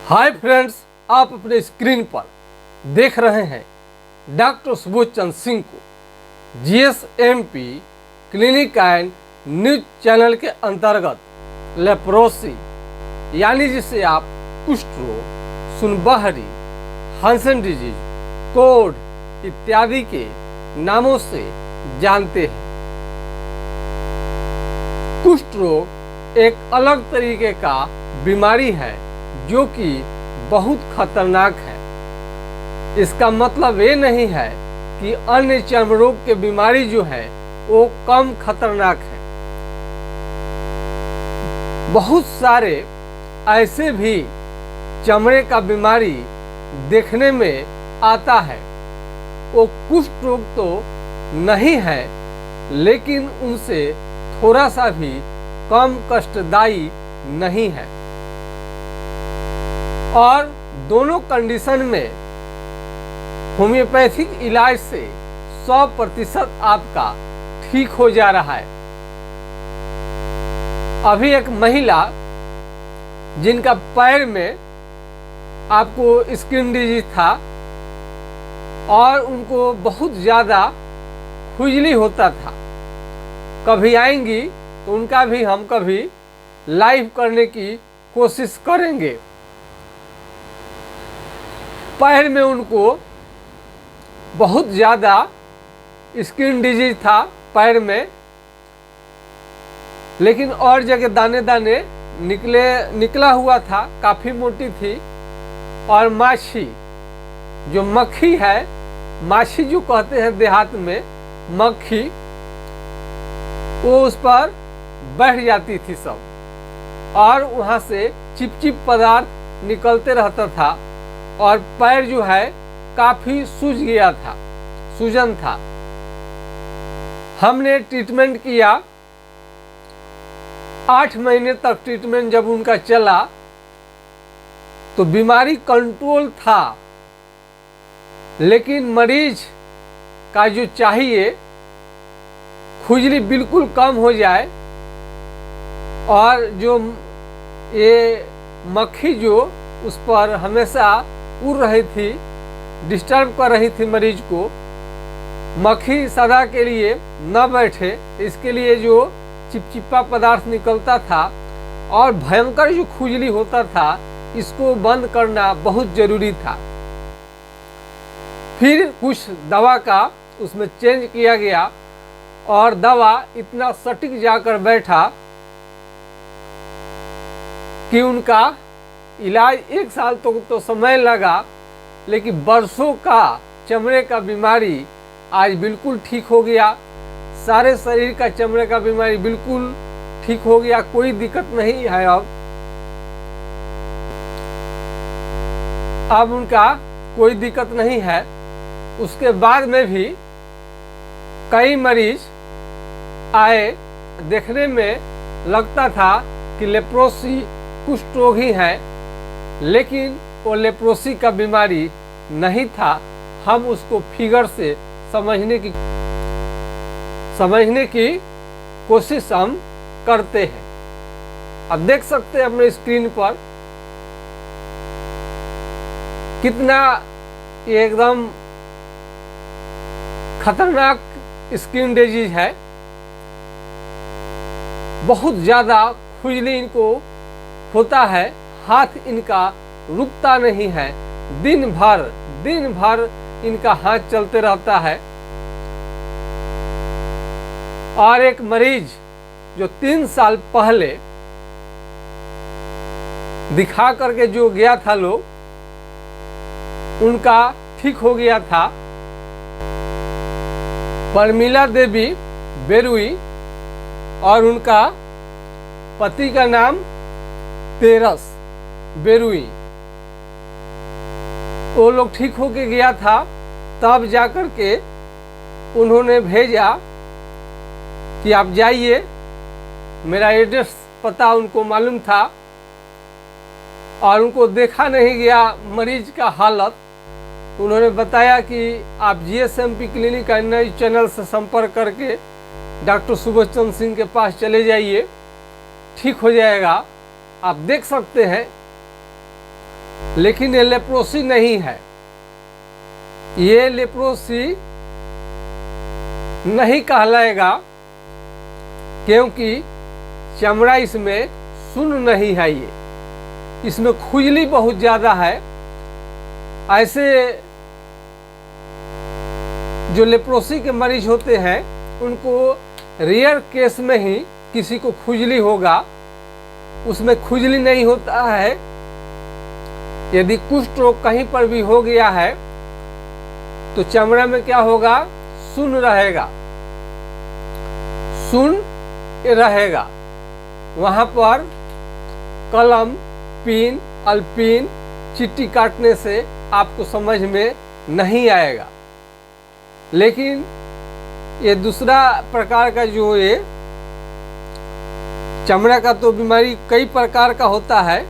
Hi friends, आप अपने screen पर देख रहे हैं डॉक्टर सुबोध चंद्र सिंह को जीएसएमपी क्लिनिक एंड न्यूज चैनल के अंतर्गत लेप्रोसी यानी जिसे आप कुष्ठ रोग, सुनबहरी, हंसन डिजीज, कोढ़ इत्यादि के नामों से जानते हैं। कुष्ठ रोग एक अलग तरीके का बीमारी है जो कि बहुत खतरनाक है। इसका मतलब ये नहीं है कि अन्य चर्म रोग के बीमारी जो है वो कम खतरनाक है। बहुत सारे ऐसे भी चमड़े का बीमारी देखने में आता है, वो कुष्ठ रोग तो नहीं है लेकिन उनसे थोड़ा सा भी कम कष्टदायी नहीं है। और दोनों कंडीशन में होम्योपैथिक इलाज से 100% आपका ठीक हो जा रहा है। अभी एक महिला जिनका पैर में आपको स्किन डिजीज था और उनको बहुत ज़्यादा खुजली होता था, कभी आएंगी तो उनका भी हम कभी लाइव करने की कोशिश करेंगे। पैर में उनको बहुत ज़्यादा स्किन डिजीज था पैर में, लेकिन और जगह दाने दाने निकला हुआ था, काफ़ी मोटी थी। और माछी जो मक्खी है, माछी जो कहते हैं देहात में मक्खी, वो उस पर बैठ जाती थी सब और वहाँ से चिपचिप पदार्थ निकलते रहता था और पैर जो है काफ़ी सूज गया था, सूजन था। हमने ट्रीटमेंट किया, 8 महीने तक ट्रीटमेंट जब उनका चला तो बीमारी कंट्रोल था, लेकिन मरीज का जो चाहिए खुजली बिल्कुल कम हो जाए और जो ये मक्खी जो उस पर हमेशा उड़ रही थी, डिस्टर्ब कर रही थी मरीज को, मक्खी सदा के लिए न बैठे इसके लिए जो चिपचिपा पदार्थ निकलता था और भयंकर जो खुजली होता था, इसको बंद करना बहुत ज़रूरी था। फिर कुछ दवा का उसमें चेंज किया गया और दवा इतना सटीक जाकर बैठा कि उनका इलाज 1 साल तो समय लगा, लेकिन बरसों का चमड़े का बीमारी आज बिल्कुल ठीक हो गया। सारे शरीर का चमड़े का बीमारी बिल्कुल ठीक हो गया, कोई दिक्कत नहीं है। अब उनका कोई दिक्कत नहीं है। उसके बाद में भी कई मरीज आए, देखने में लगता था कि लेप्रोसी कुष्ठ रोग ही है, लेकिन वो लेप्रोसी का बीमारी नहीं था। हम उसको फिगर से समझने की कोशिश हम करते हैं। अब देख सकते हैं अपने स्क्रीन पर कितना ये एकदम खतरनाक स्किन डिजीज है। बहुत ज़्यादा खुजली इनको होता है, हाथ इनका रुकता नहीं है, दिन भर इनका हाथ चलते रहता है। और एक मरीज जो 3 साल पहले दिखा करके जो गया था लोग, उनका ठीक हो गया था। परमिला देवी बेरुई और उनका पति का नाम तेरस बेरुई, वो लोग ठीक होके गया था। तब जाकर के उन्होंने भेजा कि आप जाइए, मेरा एड्रेस पता उनको मालूम था और उनको देखा नहीं गया मरीज का हालत। उन्होंने बताया कि आप जीएसएमपी क्लिनिक एंड न्यूज चैनल से संपर्क करके डॉक्टर सुबोध चंद्र सिंह के पास चले जाइए, ठीक हो जाएगा। आप देख सकते हैं लेकिन ये लेप्रोसी नहीं है। ये लेप्रोसी नहीं कहलाएगा क्योंकि चमड़ा इसमें सुन्न नहीं है। ये इसमें खुजली बहुत ज़्यादा है। ऐसे जो लेप्रोसी के मरीज होते हैं उनको रेयर केस में ही किसी को खुजली होगा, उसमें खुजली नहीं होता है। यदि कुष्ठ रोग कहीं पर भी हो गया है तो चमड़ा में क्या होगा, सुन्न रहेगा, सुन्न रहेगा। वहाँ पर कलम, पिन, अल्पिन, चिट्टी काटने से आपको समझ में नहीं आएगा। लेकिन ये दूसरा प्रकार का जो ये चमड़ा का तो बीमारी कई प्रकार का होता है।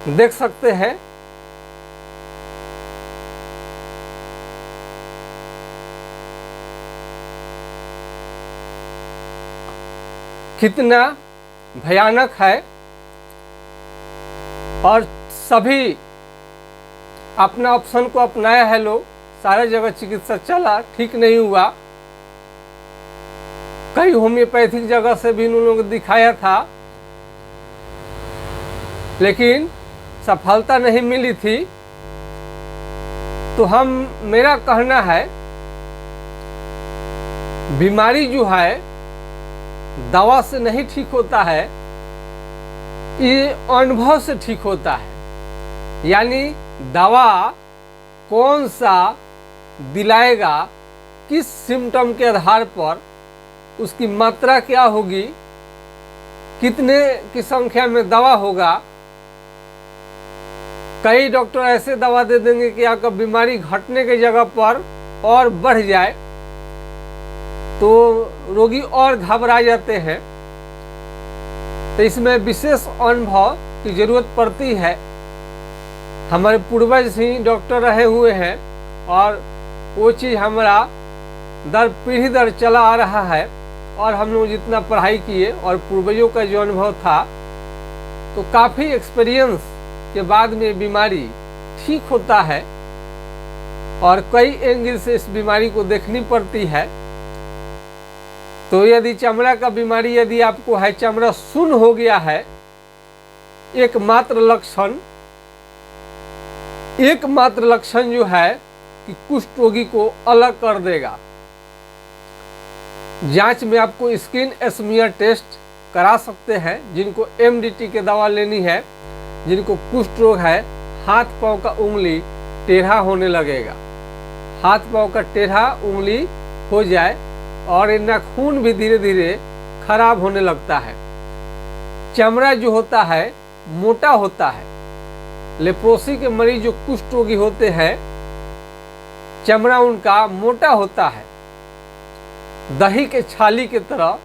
देख सकते हैं कितना भयानक है। और सभी अपना ऑप्शन को अपनाया है लोग। सारे जगह चिकित्सा चला, ठीक नहीं हुआ। कई होम्योपैथिक जगह से भी उन लोगों को दिखाया था, लेकिन सफलता नहीं मिली थी। तो मेरा कहना है, बीमारी जो है दवा से नहीं ठीक होता है, ये अनुभव से ठीक होता है। यानी दवा कौन सा दिलाएगा, किस सिम्टम के आधार पर, उसकी मात्रा क्या होगी, कितने की संख्या में दवा होगा। कई डॉक्टर ऐसे दवा दे देंगे कि आपका बीमारी घटने की जगह पर और बढ़ जाए, तो रोगी और घबरा जाते हैं। तो इसमें विशेष अनुभव की जरूरत पड़ती है। हमारे पूर्वज ही डॉक्टर रहे हुए हैं और वो चीज़ हमारा दर पीढ़ी दर चला आ रहा है। और हम लोग जितना पढ़ाई किए और पूर्वजों का जो अनुभव था, तो काफ़ी एक्सपीरियंस के बाद में बीमारी ठीक होता है। और कई एंगल से इस बीमारी को देखनी पड़ती है। तो यदि चमड़ा का बीमारी यदि आपको है, चमड़ा सुन्न हो गया है, एकमात्र लक्षण जो है कि कुष्ठ रोगी को अलग कर देगा। जांच में आपको स्किन स्मीयर टेस्ट करा सकते हैं। जिनको एमडीटी की दवा लेनी है, जिनको कुष्ठ रोग है, हाथ पांव का उंगली टेढ़ा होने लगेगा। हाथ पांव का टेढ़ा उंगली हो जाए और नाखून भी धीरे धीरे खराब होने लगता है। चमड़ा जो होता है मोटा होता है। लेप्रोसी के मरीज जो कुष्ठ रोगी होते हैं, चमड़ा उनका मोटा होता है, दही के छाली के तरह,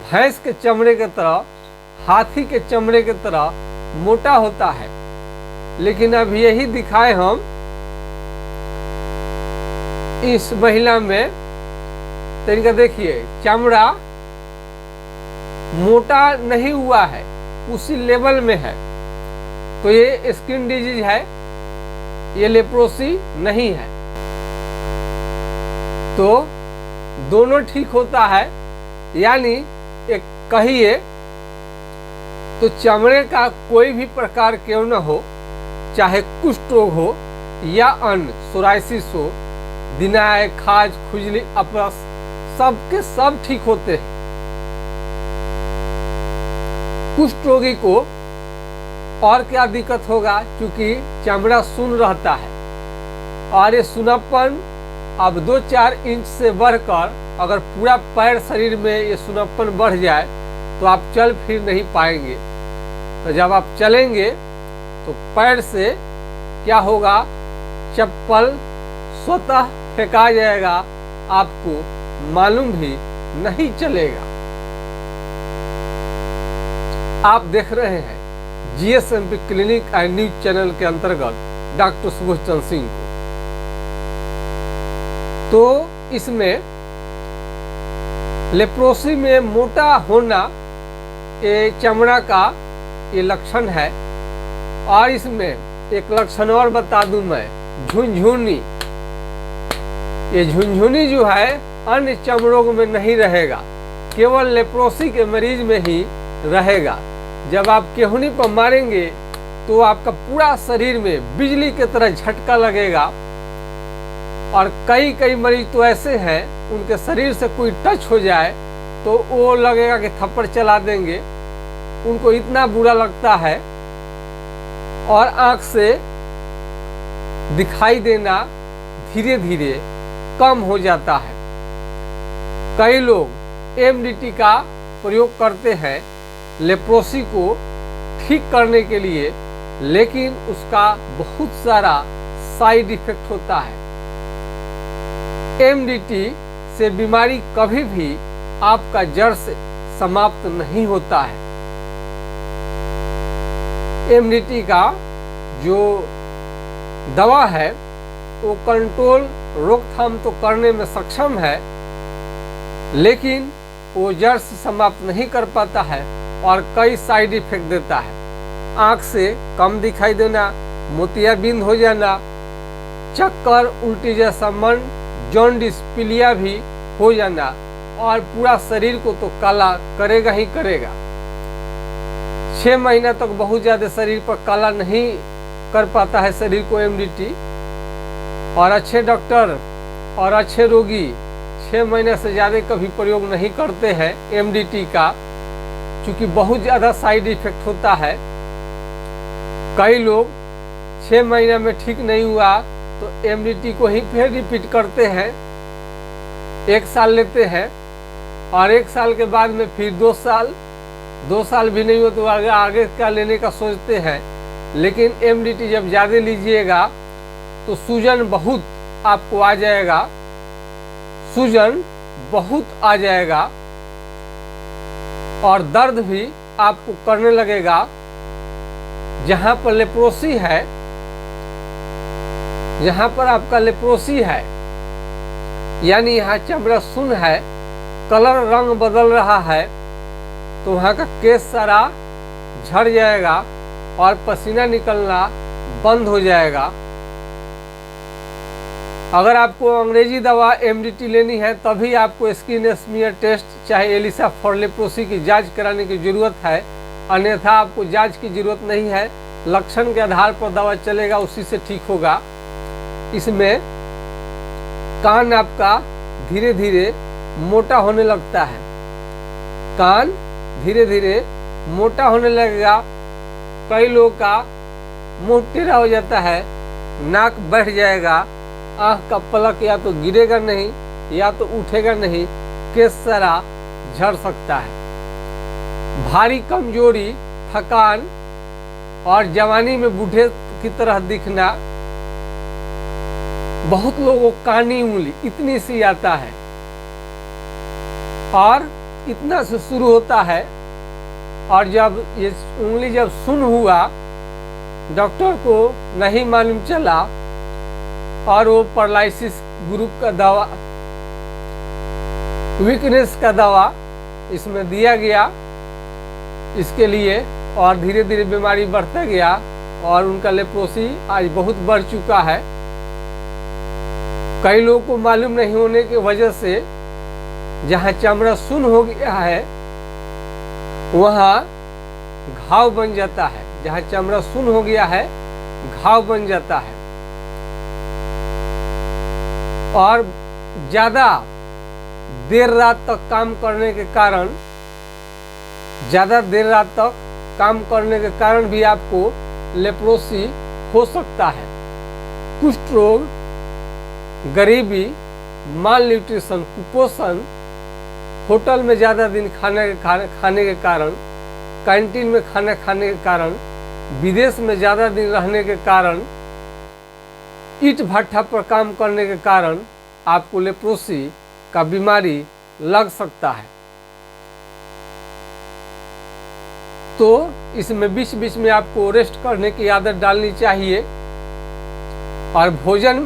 भैंस के चमड़े के तरह, हाथी के चमड़े के तरह मोटा होता है। लेकिन अब यही दिखाए हम इस महिला में, तो इनका देखिए चमड़ा मोटा नहीं हुआ है, उसी लेवल में है। तो ये स्किन डिजीज है, ये लेप्रोसी नहीं है। तो दोनों ठीक होता है। यानी एक कहिए तो चमड़े का कोई भी प्रकार क्यों न हो, चाहे कुष्ठ रोग हो या अन्य सोराइसिस हो, दिनाय, खाज, खुजली, अपरस, सबके सब ठीक होते हैं। कुष्ठ रोगी को और क्या दिक्कत होगा, क्योंकि चमड़ा सुन्न रहता है और ये सुन्नापन अब 2-4 इंच से बढ़कर अगर पूरा पैर शरीर में ये सुन्नापन बढ़ जाए तो आप चल फिर नहीं पाएंगे। तो जब आप चलेंगे तो पैर से क्या होगा, चप्पल स्वतः फेंका जाएगा, आपको मालूम भी नहीं चलेगा। आप देख रहे हैं GSMP clinic and news channel के अंतर्गत डॉक्टर सुबोध चंद्र सिंह को। तो इसमें लेप्रोसी में मोटा होना ये चमड़ा का ये लक्षण है। और इसमें एक लक्षण और बता दूं मैं, झुनझुनी। ये झुनझुनी जो है अन्य चमड़ों में नहीं रहेगा, केवल लेप्रोसी के मरीज में ही रहेगा। जब आप केहूनी पर मारेंगे तो आपका पूरा शरीर में बिजली की तरह झटका लगेगा। और कई मरीज तो ऐसे हैं, उनके शरीर से कोई टच हो जाए तो वो लगेगा कि थप्पड़ चला देंगे, उनको इतना बुरा लगता है। और आंख से दिखाई देना धीरे धीरे कम हो जाता है। कई लोग MDT का प्रयोग करते हैं लेप्रोसी को ठीक करने के लिए, लेकिन उसका बहुत सारा साइड इफेक्ट होता है। MDT से बीमारी कभी भी आपका जड़ से समाप्त नहीं होता है। MDT का जो दवा है वो कंट्रोल रोकथाम तो करने में सक्षम है, लेकिन वो जड़ से समाप्त नहीं कर पाता है और कई साइड इफेक्ट देता है। आंख से कम दिखाई देना, मोतियाबिंद हो जाना, चक्कर, उल्टी जैसा मन, जॉन्डिस, पीलिया भी हो जाना और पूरा शरीर को तो काला करेगा ही करेगा। 6 महीना तक बहुत ज्यादा शरीर पर काला नहीं कर पाता है शरीर को MDT। और अच्छे डॉक्टर और अच्छे रोगी 6 महीने से ज़्यादा कभी प्रयोग नहीं करते हैं MDT का, क्योंकि बहुत ज़्यादा साइड इफेक्ट होता है। कई लोग 6 महीना में ठीक नहीं हुआ तो MDT को ही फिर रिपीट करते हैं, 1 साल लेते हैं और 1 साल के बाद में फिर 2 साल भी नहीं हो तो आगे क्या लेने का सोचते हैं। लेकिन MDT जब ज़्यादा लीजिएगा तो सूजन बहुत आपको आ जाएगा, सूजन बहुत आ जाएगा और दर्द भी आपको करने लगेगा। जहां पर लेप्रोसी है, जहां पर आपका लेप्रोसी है, यानी यहाँ चमड़ा सुन्न है, कलर रंग बदल रहा है, तो वहाँ का केस सारा झड़ जाएगा और पसीना निकलना बंद हो जाएगा। अगर आपको अंग्रेजी दवा MDT लेनी है तभी आपको स्किन स्मीयर टेस्ट चाहे एलिसा फॉर लेप्रोसी की जांच कराने की जरूरत है, अन्यथा आपको जांच की जरूरत नहीं है। लक्षण के आधार पर दवा चलेगा, उसी से ठीक होगा। इसमें कान आपका धीरे धीरे मोटा होने लगता है, कान धीरे धीरे मोटा होने लगेगा। कई लोगों का मुंह टेढ़ा हो जाता है, नाक बढ़ जाएगा, आँख का पलक या तो गिरेगा नहीं या तो उठेगा नहीं, केस सारा झड़ सकता है। भारी कमजोरी, थकान और जवानी में बूढ़े की तरह दिखना। बहुत लोगों को कानी उंगली इतनी सी आता है और इतना से शुरू होता है, और जब ये उंगली जब सुन्न हुआ, डॉक्टर को नहीं मालूम चला और वो पैरालिसिस ग्रुप का दवा, वीकनेस का दवा इसमें दिया गया इसके लिए, और धीरे धीरे बीमारी बढ़ता गया और उनका लेप्रोसी आज बहुत बढ़ चुका है। कई लोगों को मालूम नहीं होने की वजह से जहाँ चमड़ा सुन्न हो गया है वहाँ घाव बन जाता है, जहाँ चमड़ा सुन्न हो गया है घाव बन जाता है। और ज़्यादा देर रात तक काम करने के कारण, ज़्यादा देर रात तक काम करने के कारण भी आपको लेप्रोसी हो सकता है। कुष्ठ रोग, गरीबी, माल न्यूट्रिशन, कुपोषण, होटल में ज़्यादा दिन खाने के कारण, कैंटीन में खाना खाने के कारण, विदेश में ज़्यादा दिन रहने के कारण, ईंट भट्ठा पर काम करने के कारण आपको लेप्रोसी का बीमारी लग सकता है। तो इसमें बीच बीच में आपको रेस्ट करने की आदत डालनी चाहिए। और भोजन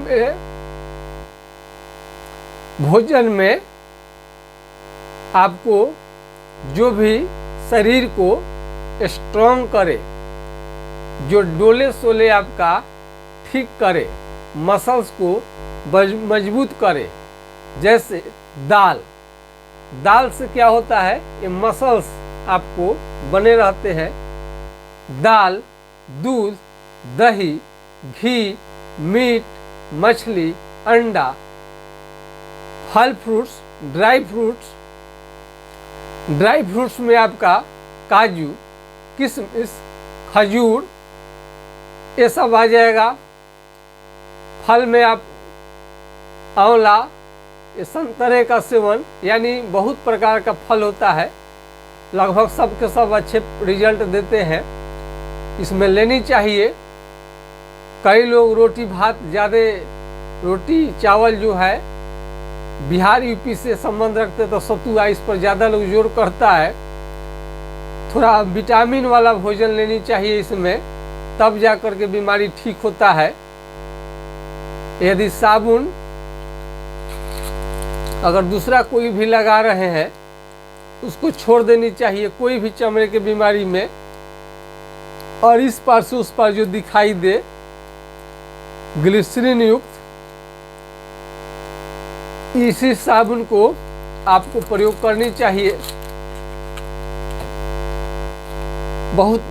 में आपको जो भी शरीर को स्ट्रॉन्ग करे, जो डोले सोले आपका ठीक करे, मसल्स को मजबूत करे, जैसे दाल से क्या होता है, ये मसल्स आपको बने रहते हैं। दाल, दूध, दही, घी, मीट, मछली, अंडा, फल फ्रूट्स, ड्राई फ्रूट्स में आपका काजू, किशमिश, खजूर, ये सब आ जाएगा। फल में आप आंवला, ये संतरे का सेवन, यानी बहुत प्रकार का फल होता है, लगभग सब के सब अच्छे रिजल्ट देते हैं, इसमें लेनी चाहिए। कई लोग रोटी भात ज़्यादा, रोटी चावल जो है बिहार यूपी से संबंध रखते तो सतुआ, इस पर ज़्यादा लोग जोर करता है। थोड़ा विटामिन वाला भोजन लेनी चाहिए इसमें, तब जा कर के बीमारी ठीक होता है। यदि साबुन अगर दूसरा कोई भी लगा रहे हैं, उसको छोड़ देनी चाहिए कोई भी चमड़े के बीमारी में। और इस पार से उस पार जो दिखाई दे, ग्लिसरीन युक्त इसी साबुन को आपको प्रयोग करनी चाहिए। बहुत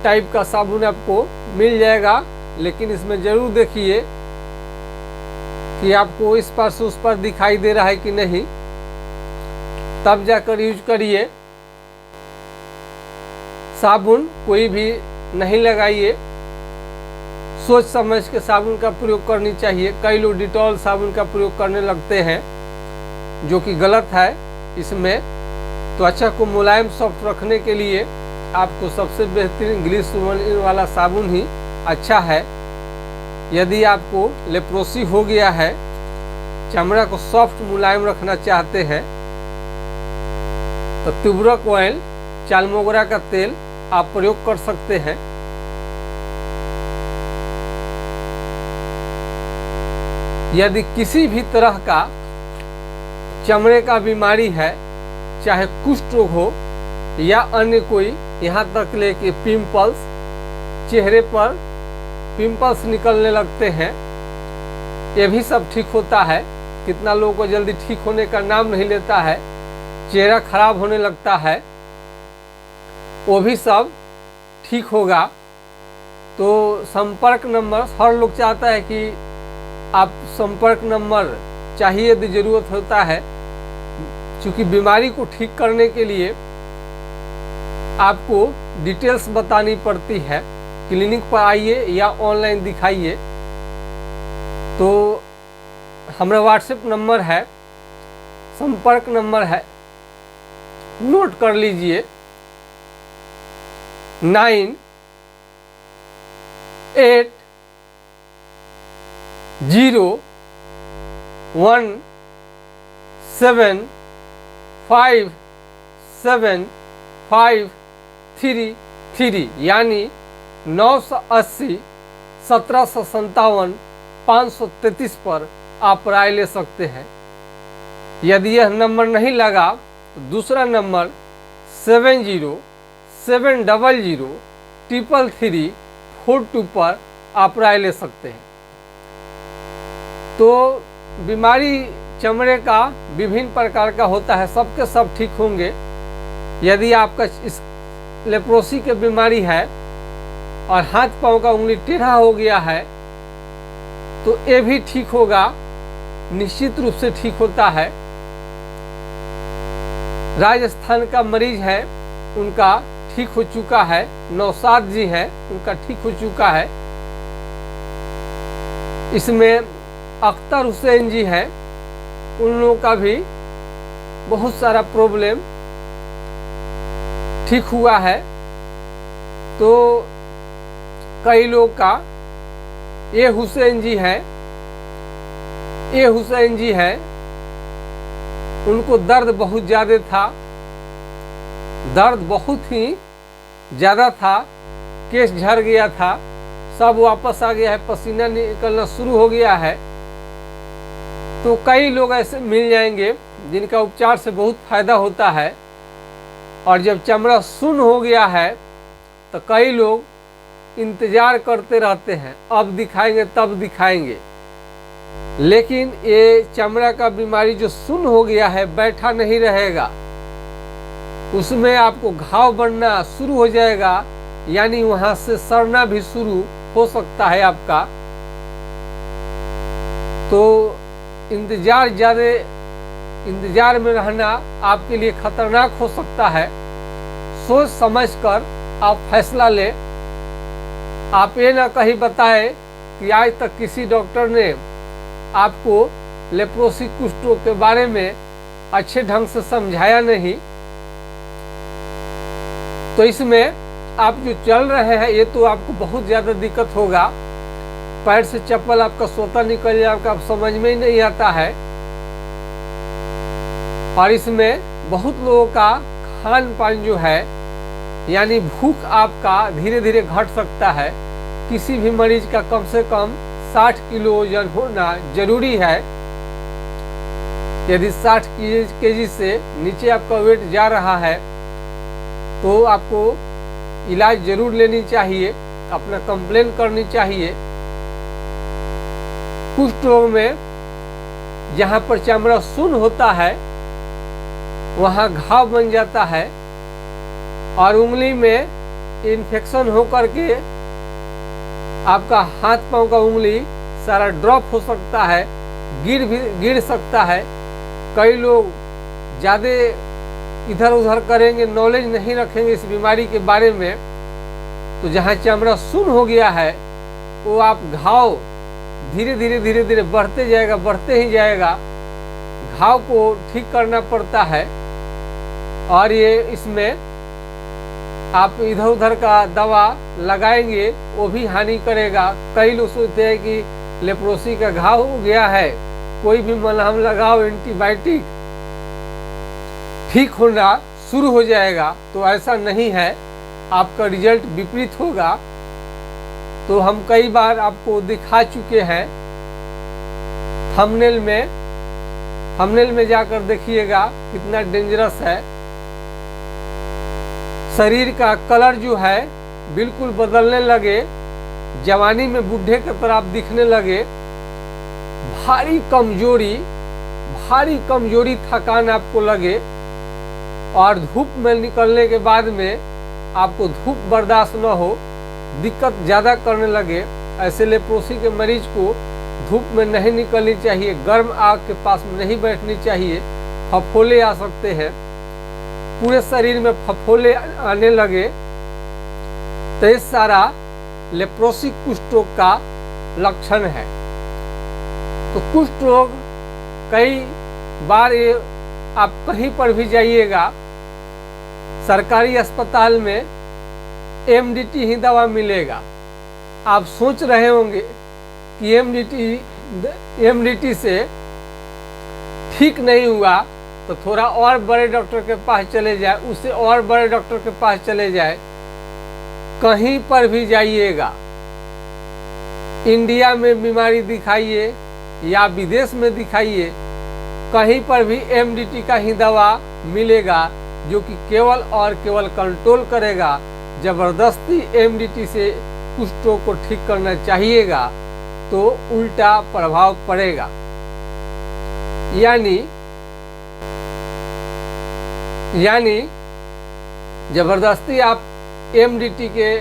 टाइप का साबुन आपको मिल जाएगा, लेकिन इसमें जरूर देखिए कि आपको इस पार से उस पार दिखाई दे रहा है कि नहीं, तब जाकर यूज करिए। साबुन कोई भी नहीं लगाइए, सोच समझ के साबुन का प्रयोग करनी चाहिए। कई लोग डिटॉल साबुन का प्रयोग करने लगते हैं, जो कि गलत है। इसमें त्वचा को मुलायम सॉफ्ट रखने के लिए आपको सबसे बेहतरीन ग्लिसरीन वाला साबुन ही अच्छा है। यदि आपको लेप्रोसी हो गया है, चमड़ा को सॉफ्ट मुलायम रखना चाहते हैं, तो ट्यूबरक ऑयल, चालमोगरा का तेल आप प्रयोग कर सकते हैं। यदि किसी भी तरह का चमड़े का बीमारी है, चाहे कुष्ठ रोग हो या अन्य कोई, यहाँ तक ले कि पिंपल्स, चेहरे पर पिंपल्स निकलने लगते हैं, ये भी सब ठीक होता है। कितना लोगों को जल्दी ठीक होने का नाम नहीं लेता है, चेहरा खराब होने लगता है, वो भी सब ठीक होगा। तो संपर्क नंबर, हर लोग चाहता है कि आप संपर्क नंबर चाहिए यदि ज़रूरत होता है, क्योंकि बीमारी को ठीक करने के लिए आपको डिटेल्स बतानी पड़ती है। क्लिनिक पर आइए या ऑनलाइन दिखाइए। तो हमारा व्हाट्सएप नंबर है, संपर्क नंबर है, नोट कर लीजिए, 9801757533, यानी 980 1757 533 पर आप राय ले सकते हैं। यदि यह नंबर नहीं लगा तो दूसरा नंबर 7070333342 पर आप राय ले सकते हैं। तो बीमारी चमड़े का विभिन्न प्रकार का होता है, सबके सब ठीक होंगे। यदि आपका इस लेप्रोसी की बीमारी है और हाथ पांव का उंगली टेढ़ा हो गया है, तो ये भी ठीक होगा, निश्चित रूप से ठीक होता है। राजस्थान का मरीज है, उनका ठीक हो चुका है। नौशाद जी हैं, उनका ठीक हो चुका है। इसमें अख्तर हुसैन जी हैं, उन लोगों का भी बहुत सारा प्रॉब्लम ठीक हुआ है। तो कई लोग का, ये हुसैन जी हैं, उनको दर्द बहुत ज़्यादा था, दर्द बहुत ही ज़्यादा था, केस झड़ गया था, सब वापस आ गया है, पसीना निकलना शुरू हो गया है। तो कई लोग ऐसे मिल जाएंगे जिनका उपचार से बहुत फायदा होता है। और जब चमड़ा सुन्न हो गया है तो कई लोग इंतजार करते रहते हैं, अब दिखाएंगे तब दिखाएंगे। लेकिन ये चमड़ा का बीमारी जो सुन्न हो गया है बैठा नहीं रहेगा, उसमें आपको घाव बनना शुरू हो जाएगा, यानी वहां से सड़ना भी शुरू हो सकता है आपका। तो इंतजार में रहना आपके लिए खतरनाक हो सकता है। सोच समझकर आप फैसला लें। आप ये ना कहीं बताएं कि आज तक किसी डॉक्टर ने आपको लेप्रोसी कुष्ठ रोग के बारे में अच्छे ढंग से समझाया नहीं। तो इसमें आप जो चल रहे हैं ये तो आपको बहुत ज़्यादा दिक्कत होगा। पैर से चप्पल आपका स्वतः निकल जाएगा, आप समझ में ही नहीं आता है। और इसमें बहुत लोगों का खान पान जो है, यानी भूख आपका धीरे धीरे घट सकता है। किसी भी मरीज का कम से कम 60 किलो वजन होना जरूरी है। यदि 60 केजी से नीचे आपका वेट जा रहा है तो आपको इलाज जरूर लेनी चाहिए, अपना कंप्लेन करनी चाहिए। कुष्ठ रोग में जहाँ पर चमड़ा सुन्न होता है वहाँ घाव बन जाता है और उंगली में इन्फेक्शन होकर के आपका हाथ पांव का उंगली सारा ड्रॉप हो सकता है, गिर सकता है। कई लोग ज़्यादा इधर उधर करेंगे, नॉलेज नहीं रखेंगे इस बीमारी के बारे में, तो जहाँ चमड़ा सुन्न हो गया है वो आप घाव धीरे धीरे बढ़ते ही जाएगा। घाव को ठीक करना पड़ता है और ये इसमें आप इधर उधर का दवा लगाएंगे वो भी हानि करेगा। कई लोग सोचते हैं कि लेप्रोसी का घाव हो गया है, कोई भी मलहम लगाओ, एंटीबायोटिक, ठीक होना शुरू हो जाएगा। तो ऐसा नहीं है, आपका रिजल्ट विपरीत होगा। तो हम कई बार आपको दिखा चुके हैं। थंबनेल में जाकर देखिएगा कितना डेंजरस है। शरीर का कलर जो है बिल्कुल बदलने लगे, जवानी में बूढ़े की तरह आप दिखने लगे, भारी कमजोरी थकान आपको लगे और धूप में निकलने के बाद में आपको धूप बर्दाश्त न हो, दिक्कत ज़्यादा करने लगे। ऐसे लेप्रोसी के मरीज को धूप में नहीं निकलनी चाहिए, गर्म आग के पास में नहीं बैठनी चाहिए, फफोले आ सकते हैं, पूरे शरीर में फफोले आने लगे तो ये सारा लेप्रोसी कुष्ठ रोग का लक्षण है। तो कुष्ठ रोग कई बार ये आप कहीं पर भी जाइएगा, सरकारी अस्पताल में एमडीटी ही दवा मिलेगा। आप सोच रहे होंगे कि एमडीटी से ठीक नहीं हुआ तो थोड़ा और बड़े डॉक्टर के पास चले जाए, उससे और बड़े डॉक्टर के पास चले जाए। कहीं पर भी जाइएगा, इंडिया में बीमारी दिखाइए या विदेश में दिखाइए, कहीं पर भी एमडीटी का ही दवा मिलेगा जो कि केवल और केवल कंट्रोल करेगा। जबरदस्ती एमडीटी से कुष्ठ रोग को ठीक करना चाहिएगा तो उल्टा प्रभाव पड़ेगा। यानी जबरदस्ती आप एमडीटी के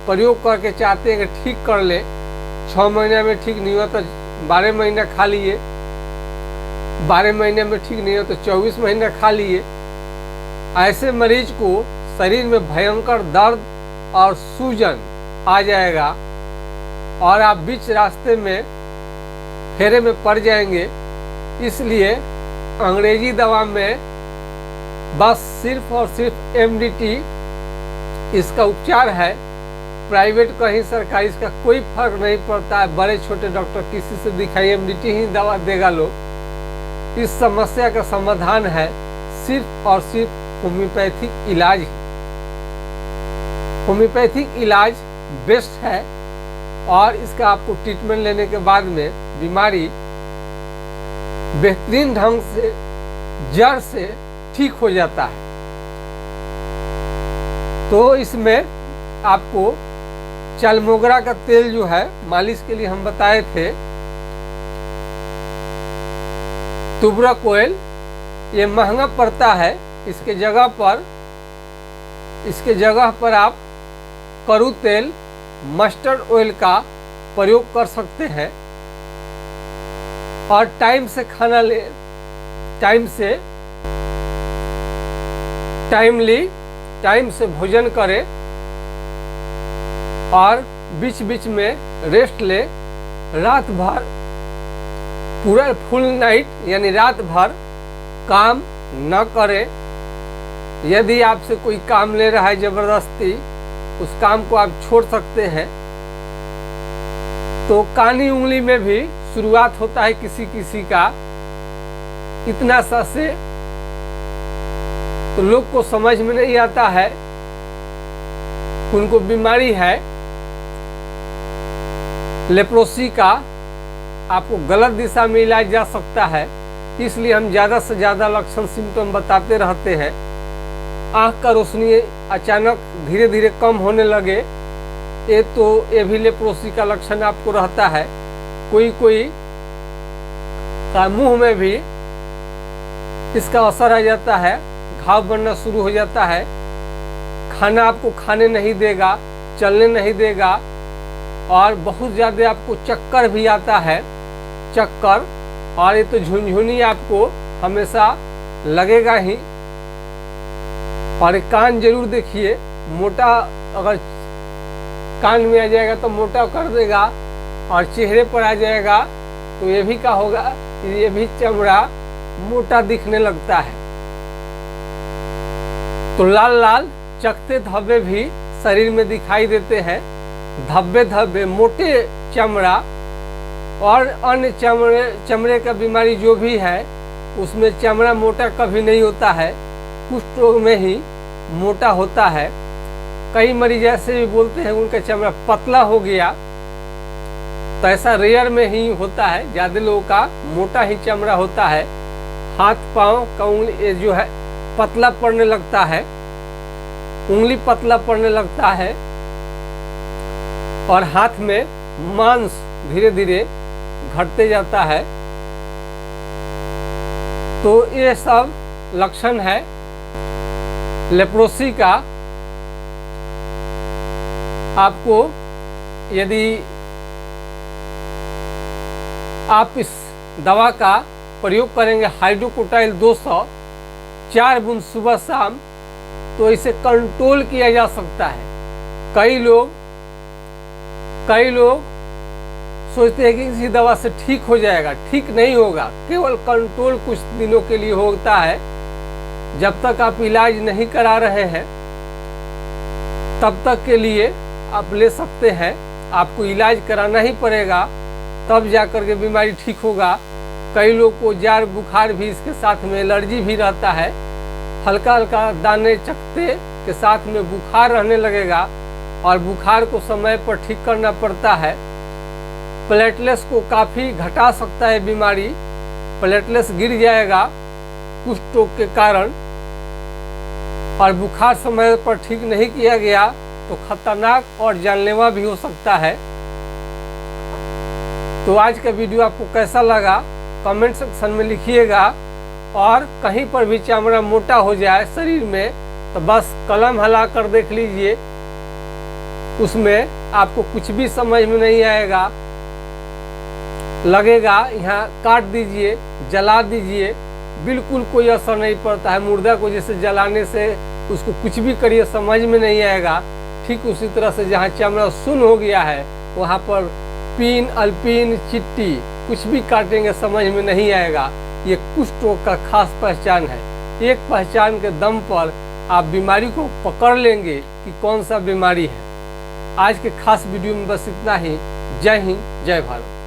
प्रयोग करके चाहते हैं कि ठीक कर ले, 6 महीने में ठीक नहीं हो तो 12 महीना खा लिए, 12 महीने में ठीक नहीं हो तो 24 महीना खा लिए। ऐसे मरीज को शरीर में भयंकर दर्द और सूजन आ जाएगा और आप बीच रास्ते में फेरे में पड़ जाएंगे। इसलिए अंग्रेजी दवा में बस सिर्फ और सिर्फ एमडीटी इसका उपचार है। प्राइवेट कहीं सरकारी इसका कोई फर्क नहीं पड़ता है। बड़े छोटे डॉक्टर किसी से दिखाइए, एमडीटी ही दवा देगा लोग। इस समस्या का समाधान है सिर्फ और सिर्फ होम्योपैथिक इलाज। होम्योपैथिक इलाज बेस्ट है और इसका आपको ट्रीटमेंट लेने के बाद में बीमारी बेहतरीन ढंग से जड़ से ठीक हो जाता है। तो इसमें आपको चालमोगरा का तेल जो है मालिश के लिए हम बताए थे, तुबरक ऑयल, ये महंगा पड़ता है। इसके जगह पर आप करू तेल, मस्टर्ड ऑयल का प्रयोग कर सकते हैं और टाइम से खाना ले, टाइम से भोजन करें और बीच बीच में रेस्ट ले। रात भर पूरा फुल नाइट यानी रात भर काम न करें। यदि आपसे कोई काम ले रहा है जबरदस्ती, उस काम को आप छोड़ सकते हैं। तो कानी उंगली में भी शुरुआत होता है किसी किसी का इतना सा से, तो लोग को समझ में नहीं आता है, उनको बीमारी है लेप्रोसी का। आपको गलत दिशा में इलाज जा सकता है, इसलिए हम ज़्यादा से ज़्यादा लक्षण सिम्टम बताते रहते हैं। आँख का रोशनी अचानक धीरे धीरे कम होने लगे, ये भी लेप्रोसी का लक्षण आपको रहता है। कोई का मुंह में भी इसका असर आ जाता है, घाव बनना शुरू हो जाता है, खाना आपको खाने नहीं देगा, चलने नहीं देगा और बहुत ज़्यादा आपको चक्कर भी आता है, चक्कर। और ये तो झुनझुनी आपको हमेशा लगेगा ही। और कान जरूर देखिए, मोटा अगर कान में आ जाएगा तो मोटा कर देगा और चेहरे पर आ जाएगा तो ये भी क्या होगा, ये भी चमड़ा मोटा दिखने लगता है। तो लाल लाल चकते धब्बे भी शरीर में दिखाई देते हैं। धब्बे मोटे चमड़ा और अन्य चमड़े का बीमारी जो भी है उसमें चमड़ा मोटा कभी नहीं होता है, कुष्ठ रोग में ही मोटा होता है। कई मरीज ऐसे भी बोलते हैं उनका चमड़ा पतला हो गया, तो ऐसा रेयर में ही होता है। ज़्यादा लोगों का मोटा ही चमड़ा होता है। हाथ पांव का उंगली जो है पतला पड़ने लगता है, उंगली पतला पड़ने लगता है और हाथ में मांस धीरे धीरे घटते जाता है। तो ये सब लक्षण है लेप्रोसी का। आपको यदि आप इस दवा का प्रयोग करेंगे हाइड्रोकोटाइल 200 4 बूंद सुबह शाम, तो इसे कंट्रोल किया जा सकता है। कई लोग सोचते हैं कि इसी दवा से ठीक हो जाएगा, ठीक नहीं होगा। केवल कंट्रोल कुछ दिनों के लिए होता है। जब तक आप इलाज नहीं करा रहे हैं तब तक के लिए आप ले सकते हैं। आपको इलाज कराना ही पड़ेगा, तब जाकर के बीमारी ठीक होगा। कई लोग को जाड़ बुखार भी, इसके साथ में एलर्जी भी रहता है। हल्का हल्का दाने चकते के साथ में बुखार रहने लगेगा और बुखार को समय पर ठीक करना पड़ता है। प्लेटलेट्स को काफ़ी घटा सकता है बीमारी, प्लेटलेट्स गिर जाएगा कुष्ठ रोग के कारण। और बुखार समय पर ठीक नहीं किया गया तो खतरनाक और जानलेवा भी हो सकता है। तो आज का वीडियो आपको कैसा लगा कमेंट सेक्शन में लिखिएगा। और कहीं पर भी चमड़ा मोटा हो जाए शरीर में तो बस कलम हिला कर देख लीजिए, उसमें आपको कुछ भी समझ में नहीं आएगा। लगेगा यहाँ काट दीजिए, जला दीजिए, बिल्कुल कोई असर नहीं पड़ता है। मुर्दा को जैसे जलाने से उसको कुछ भी करिए समझ में नहीं आएगा, ठीक उसी तरह से जहाँ चमड़ा सुन्न हो गया है वहाँ पर पिन, अल्पिन, चिट्टी कुछ भी काटेंगे समझ में नहीं आएगा। ये कुष्ठ रोग का खास पहचान है। एक पहचान के दम पर आप बीमारी को पकड़ लेंगे कि कौन सा बीमारी है। आज के खास वीडियो में बस इतना ही। जय हिंद, जय भारत।